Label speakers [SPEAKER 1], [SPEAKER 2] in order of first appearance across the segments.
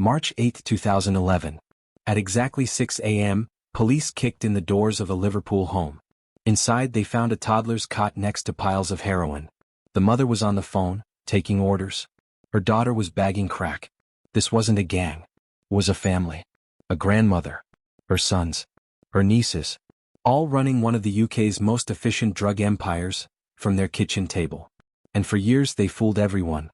[SPEAKER 1] March 8, 2011. At exactly 6 a.m., police kicked in the doors of a Liverpool home. Inside they found a toddler's cot next to piles of heroin. The mother was on the phone, taking orders. Her daughter was bagging crack. This wasn't a gang. It was a family. A grandmother. Her sons. Her nieces. All running one of the UK's most efficient drug empires, from their kitchen table. And for years they fooled everyone.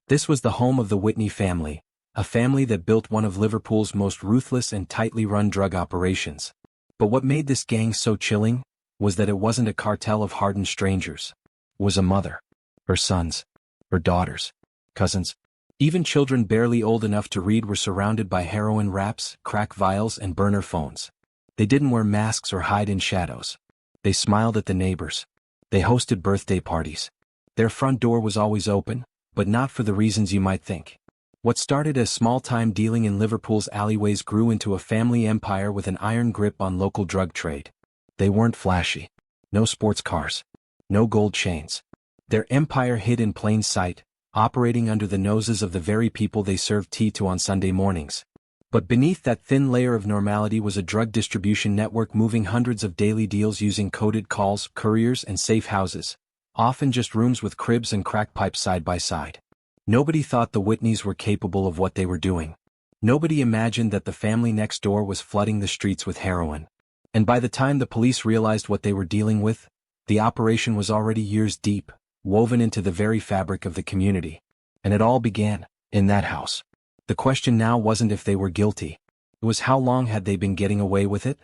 [SPEAKER 1] This was the home of the Whitney family, a family that built one of Liverpool's most ruthless and tightly run drug operations. But what made this gang so chilling was that it wasn't a cartel of hardened strangers. It was a mother, her sons, her daughters, cousins. Even children barely old enough to read were surrounded by heroin wraps, crack vials, and burner phones. They didn't wear masks or hide in shadows. They smiled at the neighbors. They hosted birthday parties. Their front door was always open, but not for the reasons you might think. What started as small-time dealing in Liverpool's alleyways grew into a family empire with an iron grip on local drug trade. They weren't flashy. No sports cars. No gold chains. Their empire hid in plain sight, operating under the noses of the very people they served tea to on Sunday mornings. But beneath that thin layer of normality was a drug distribution network moving hundreds of daily deals using coded calls, couriers, and safe houses. Often just rooms with cribs and crack pipes side by side. Nobody thought the Whitneys were capable of what they were doing. Nobody imagined that the family next door was flooding the streets with heroin. And by the time the police realized what they were dealing with, the operation was already years deep, woven into the very fabric of the community. And it all began in that house. The question now wasn't if they were guilty. It was how long had they been getting away with it?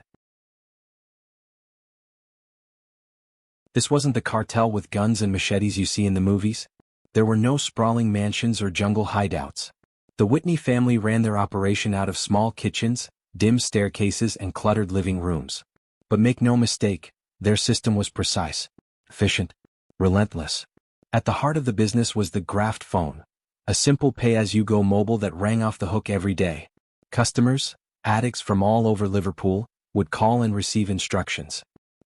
[SPEAKER 1] This wasn't the cartel with guns and machetes you see in the movies. There were no sprawling mansions or jungle hideouts. The Whitney family ran their operation out of small kitchens, dim staircases, and cluttered living rooms. But make no mistake, their system was precise, efficient, relentless. At the heart of the business was the graft phone, a simple pay-as-you-go mobile that rang off the hook every day. Customers, addicts from all over Liverpool, would call and receive instructions.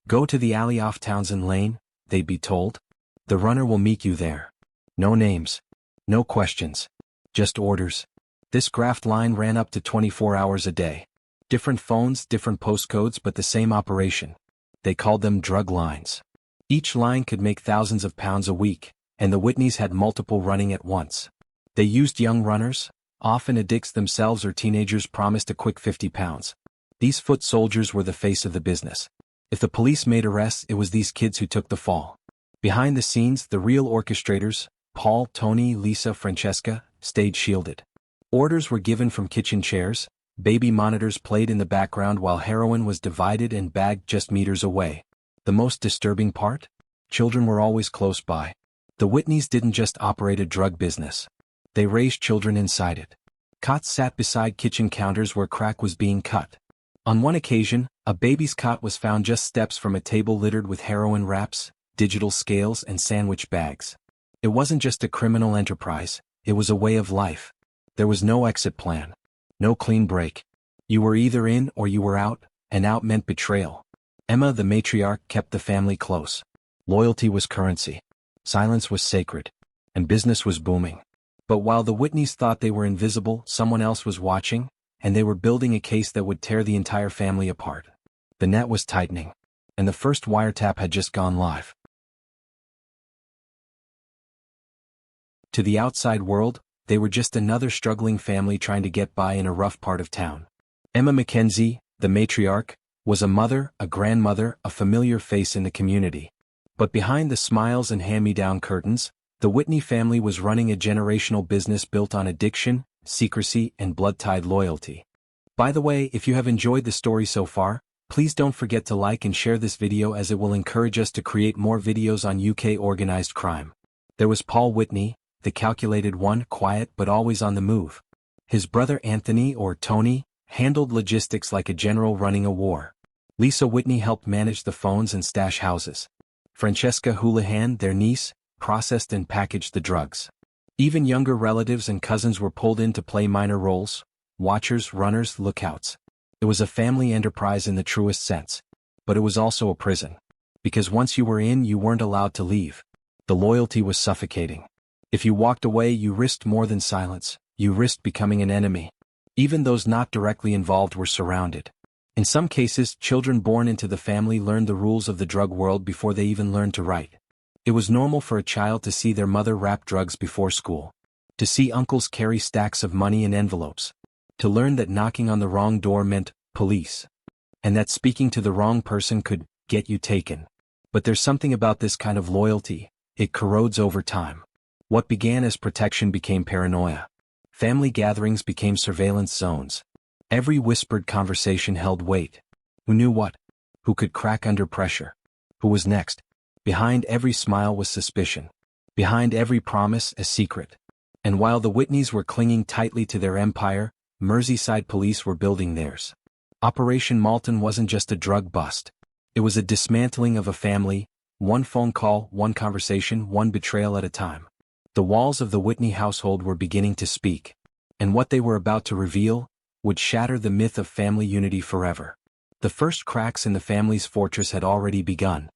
[SPEAKER 1] Go to the alley off Townsend Lane, they'd be told. The runner will meet you there. No names. No questions. Just orders. This graft line ran up to 24 hours a day. Different phones, different postcodes, but the same operation. They called them drug lines. Each line could make thousands of pounds a week, and the Whitneys had multiple running at once. They used young runners, often addicts themselves or teenagers promised a quick 50 pounds. These foot soldiers were the face of the business. If the police made arrests, it was these kids who took the fall. Behind the scenes, the real orchestrators, Paul, Tony, Lisa, Francesca, stayed shielded. Orders were given from kitchen chairs, baby monitors played in the background while heroin was divided and bagged just meters away. The most disturbing part? Children were always close by. The Whitneys didn't just operate a drug business. They raised children inside it. Cots sat beside kitchen counters where crack was being cut. On one occasion, a baby's cot was found just steps from a table littered with heroin wraps, digital scales, and sandwich bags. It wasn't just a criminal enterprise, it was a way of life. There was no exit plan. No clean break. You were either in or you were out, and out meant betrayal. Emma, the matriarch, kept the family close. Loyalty was currency. Silence was sacred. And business was booming. But while the Whitneys thought they were invisible, someone else was watching, and they were building a case that would tear the entire family apart. The net was tightening, and the first wiretap had just gone live. To the outside world, they were just another struggling family trying to get by in a rough part of town. Emma Mackenzie, the matriarch, was a mother, a grandmother, a familiar face in the community. But behind the smiles and hand-me-down curtains, the Whitney family was running a generational business built on addiction, secrecy, and blood-tied loyalty. By the way, if you have enjoyed the story so far, please don't forget to like and share this video as it will encourage us to create more videos on UK organized crime. There was Paul Whitney, the calculated one, quiet but always on the move. His brother Anthony, or Tony, handled logistics like a general running a war. Lisa Whitney helped manage the phones and stash houses. Francesca Houlihan, their niece, processed and packaged the drugs. Even younger relatives and cousins were pulled in to play minor roles: watchers, runners, lookouts. It was a family enterprise in the truest sense. But it was also a prison. Because once you were in, you weren't allowed to leave. The loyalty was suffocating. If you walked away, you risked more than silence, you risked becoming an enemy. Even those not directly involved were surrounded. In some cases, children born into the family learned the rules of the drug world before they even learned to write. It was normal for a child to see their mother wrap drugs before school, to see uncles carry stacks of money in envelopes, to learn that knocking on the wrong door meant police, and that speaking to the wrong person could get you taken. But there's something about this kind of loyalty, it corrodes over time. What began as protection became paranoia. Family gatherings became surveillance zones. Every whispered conversation held weight. Who knew what? Who could crack under pressure? Who was next? Behind every smile was suspicion. Behind every promise, a secret. And while the Whitneys were clinging tightly to their empire, Merseyside Police were building theirs. Operation Malton wasn't just a drug bust. It was a dismantling of a family, one phone call, one conversation, one betrayal at a time. The walls of the Whitney household were beginning to speak. And what they were about to reveal would shatter the myth of family unity forever. The first cracks in the family's fortress had already begun.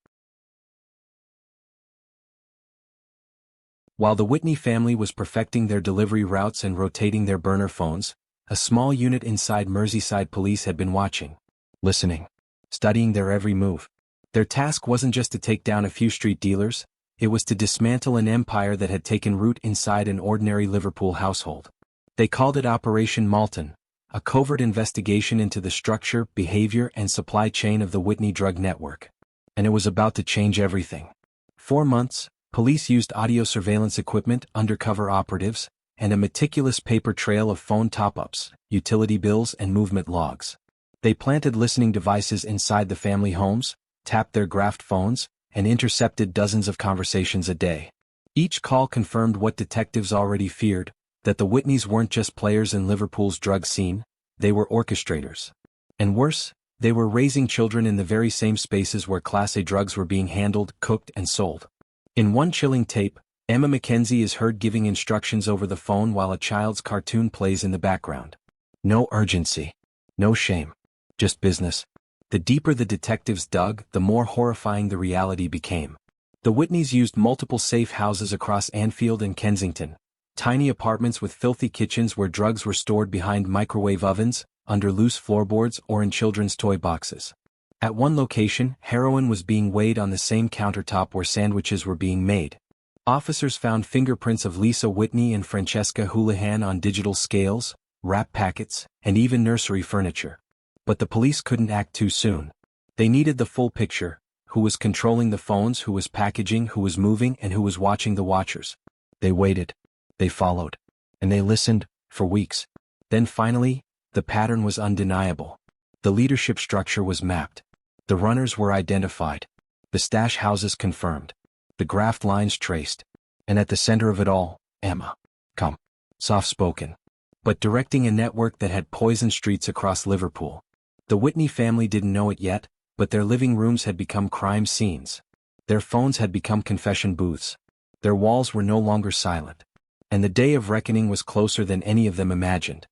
[SPEAKER 1] While the Whitney family was perfecting their delivery routes and rotating their burner phones, a small unit inside Merseyside Police had been watching, listening, studying their every move. Their task wasn't just to take down a few street dealers, it was to dismantle an empire that had taken root inside an ordinary Liverpool household. They called it Operation Malton, a covert investigation into the structure, behavior, and supply chain of the Whitney drug network. And it was about to change everything. 4 months, police used audio surveillance equipment, undercover operatives, and a meticulous paper trail of phone top-ups, utility bills, and movement logs. They planted listening devices inside the family homes, tapped their graphed phones, and intercepted dozens of conversations a day. Each call confirmed what detectives already feared, that the Whitneys weren't just players in Liverpool's drug scene, they were orchestrators. And worse, they were raising children in the very same spaces where Class A drugs were being handled, cooked, and sold. In one chilling tape, Mackenzie is heard giving instructions over the phone while a child's cartoon plays in the background. No urgency. No shame. Just business. The deeper the detectives dug, the more horrifying the reality became. The Whitneys used multiple safe houses across Anfield and Kensington. Tiny apartments with filthy kitchens where drugs were stored behind microwave ovens, under loose floorboards, or in children's toy boxes. At one location, heroin was being weighed on the same countertop where sandwiches were being made. Officers found fingerprints of Lisa Whitney and Francesca Houlihan on digital scales, wrap packets, and even nursery furniture. But the police couldn't act too soon. They needed the full picture: who was controlling the phones, who was packaging, who was moving, and who was watching the watchers. They waited. They followed. And they listened, for weeks. Then finally, the pattern was undeniable. The leadership structure was mapped. The runners were identified. The stash houses confirmed. The graph lines traced. And at the center of it all, Emma. Soft-spoken. But directing a network that had poisoned streets across Liverpool. The Whitney family didn't know it yet, but their living rooms had become crime scenes. Their phones had become confession booths. Their walls were no longer silent. And the day of reckoning was closer than any of them imagined.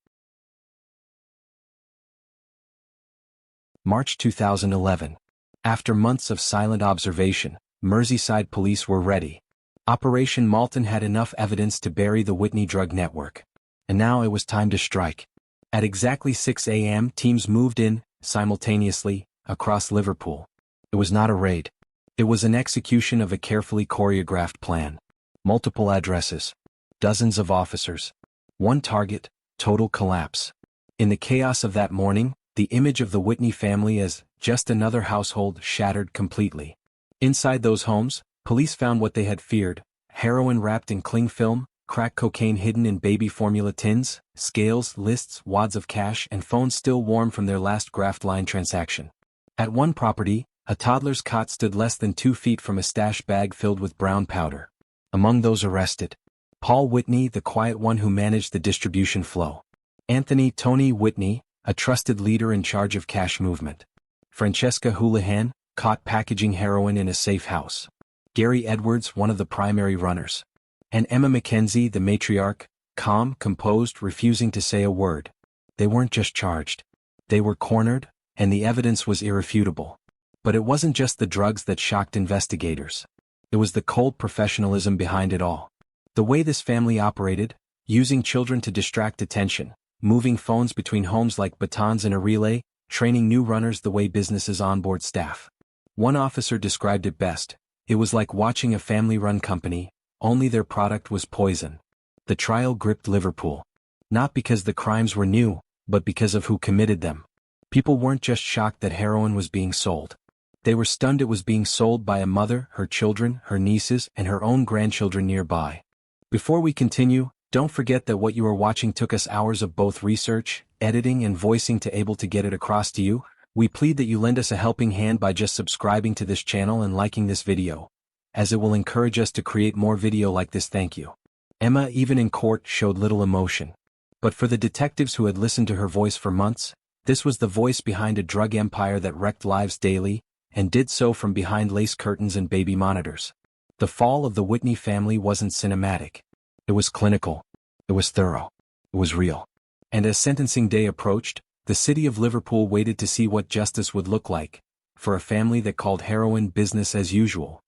[SPEAKER 1] March 2011. After months of silent observation, Merseyside Police were ready. Operation Malton had enough evidence to bury the Whitney drug network. And now it was time to strike. At exactly 6 a.m., teams moved in, simultaneously, across Liverpool. It was not a raid. It was an execution of a carefully choreographed plan. Multiple addresses. Dozens of officers. One target, total collapse. In the chaos of that morning, the image of the Whitney family as just another household shattered completely. Inside those homes, police found what they had feared: heroin wrapped in cling film, crack cocaine hidden in baby formula tins, scales, lists, wads of cash, and phones still warm from their last graft line transaction. At one property, a toddler's cot stood less than 2 feet from a stash bag filled with brown powder. Among those arrested, Paul Whitney, the quiet one who managed the distribution flow. Anthony "Tony" Whitney, a trusted leader in charge of cash movement. Francesca Houlihan, caught packaging heroin in a safe house. Gary Edwards, one of the primary runners. And Emma Mackenzie, the matriarch, calm, composed, refusing to say a word. They weren't just charged. They were cornered, and the evidence was irrefutable. But it wasn't just the drugs that shocked investigators. It was the cold professionalism behind it all. The way this family operated, using children to distract attention, moving phones between homes like batons in a relay, training new runners the way businesses onboard staff. One officer described it best: it was like watching a family-run company, only their product was poison. The trial gripped Liverpool. Not because the crimes were new, but because of who committed them. People weren't just shocked that heroin was being sold. They were stunned it was being sold by a mother, her children, her nieces, and her own grandchildren nearby. Before we continue, don't forget that what you are watching took us hours of both research, editing, and voicing to able to get it across to you. We plead that you lend us a helping hand by just subscribing to this channel and liking this video, as it will encourage us to create more video like this. Thank you. Emma, even in court, showed little emotion. But for the detectives who had listened to her voice for months, this was the voice behind a drug empire that wrecked lives daily, and did so from behind lace curtains and baby monitors. The fall of the Whitney family wasn't cinematic. It was clinical. It was thorough. It was real. And as sentencing day approached, the city of Liverpool waited to see what justice would look like for a family that called heroin business as usual.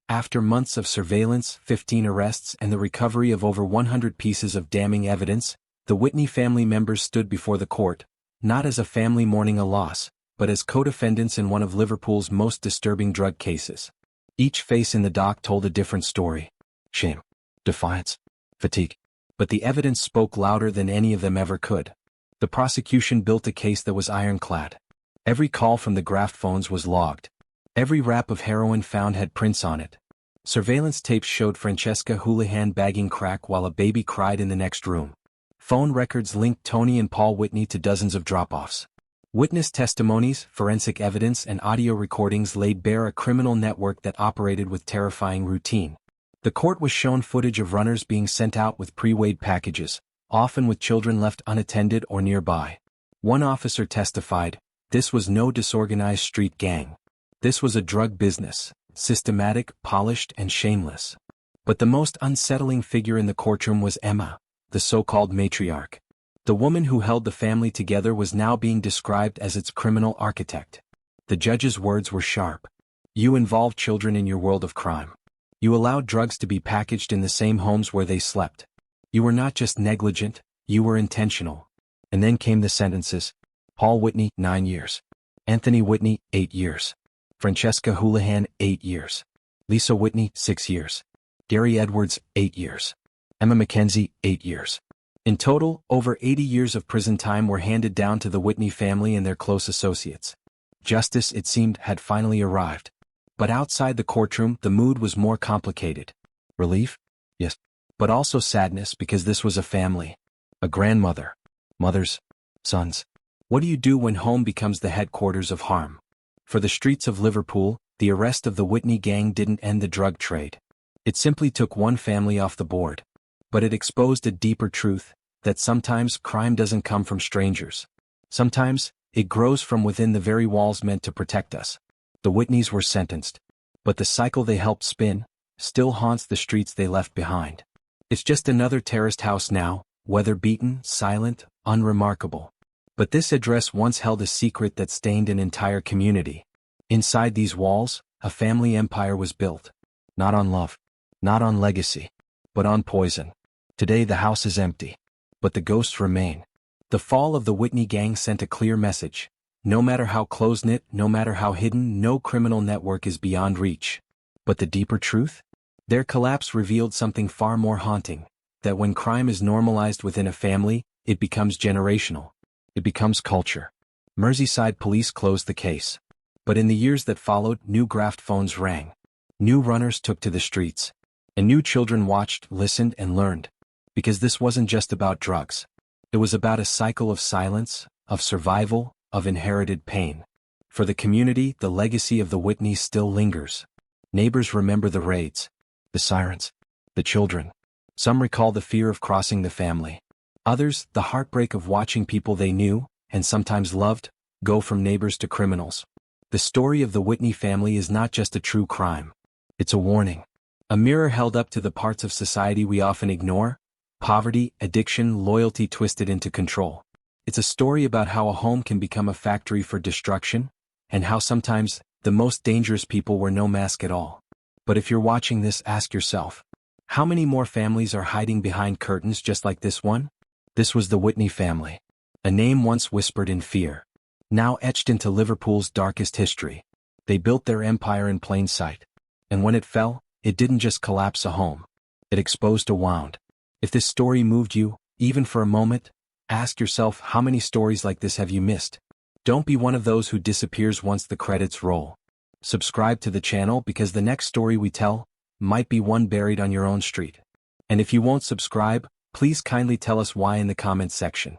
[SPEAKER 1] After months of surveillance, 15 arrests, and the recovery of over 100 pieces of damning evidence, the Whitney family members stood before the court, not as a family mourning a loss, but as co-defendants in one of Liverpool's most disturbing drug cases. Each face in the dock told a different story. Shame, defiance, fatigue. But the evidence spoke louder than any of them ever could. The prosecution built a case that was ironclad. Every call from the graft phones was logged. Every wrap of heroin found had prints on it. Surveillance tapes showed Francesca Houlihan bagging crack while a baby cried in the next room. Phone records linked Tony and Paul Whitney to dozens of drop-offs. Witness testimonies, forensic evidence, and audio recordings laid bare a criminal network that operated with terrifying routine. The court was shown footage of runners being sent out with pre-weighed packages, often with children left unattended or nearby. One officer testified, "This was no disorganized street gang. This was a drug business, systematic, polished, and shameless." But the most unsettling figure in the courtroom was Emma, the so-called matriarch. The woman who held the family together was now being described as its criminal architect. The judge's words were sharp. "You involved children in your world of crime. You allowed drugs to be packaged in the same homes where they slept. You were not just negligent, you were intentional." And then came the sentences. Paul Whitney, 9 years. Anthony Whitney, 8 years. Francesca Houlihan, 8 years. Lisa Whitney, 6 years. Gary Edwards, 8 years. Emma Mackenzie, 8 years. In total, over 80 years of prison time were handed down to the Whitney family and their close associates. Justice, it seemed, had finally arrived. But outside the courtroom, the mood was more complicated. Relief? Yes. But also sadness, because this was a family. A grandmother. Mothers. Sons. What do you do when home becomes the headquarters of harm? For the streets of Liverpool, the arrest of the Whitney Gang didn't end the drug trade. It simply took one family off the board. But it exposed a deeper truth, that sometimes crime doesn't come from strangers. Sometimes, it grows from within the very walls meant to protect us. The Whitneys were sentenced. But the cycle they helped spin still haunts the streets they left behind. It's just another terraced house now, weather-beaten, silent, unremarkable. But this address once held a secret that stained an entire community. Inside these walls, a family empire was built. Not on love. Not on legacy. But on poison. Today the house is empty. But the ghosts remain. The fall of the Whitney Gang sent a clear message. No matter how close-knit, no matter how hidden, no criminal network is beyond reach. But the deeper truth? Their collapse revealed something far more haunting. That when crime is normalized within a family, it becomes generational. It becomes culture. Merseyside Police closed the case. But in the years that followed, new graft phones rang. New runners took to the streets. And new children watched, listened, and learned. Because this wasn't just about drugs. It was about a cycle of silence, of survival, of inherited pain. For the community, the legacy of the Whitneys still lingers. Neighbors remember the raids, the sirens, the children. Some recall the fear of crossing the family. Others, the heartbreak of watching people they knew, and sometimes loved, go from neighbors to criminals. The story of the Whitney family is not just a true crime. It's a warning. A mirror held up to the parts of society we often ignore. Poverty, addiction, loyalty twisted into control. It's a story about how a home can become a factory for destruction, and how sometimes, the most dangerous people wear no mask at all. But if you're watching this, ask yourself, how many more families are hiding behind curtains just like this one? This was the Whitney family. A name once whispered in fear, now etched into Liverpool's darkest history. They built their empire in plain sight. And when it fell, it didn't just collapse a home. It exposed a wound. If this story moved you, even for a moment, ask yourself, how many stories like this have you missed? Don't be one of those who disappears once the credits roll. Subscribe to the channel because the next story we tell might be one buried on your own street. And if you won't subscribe, please kindly tell us why in the comments section.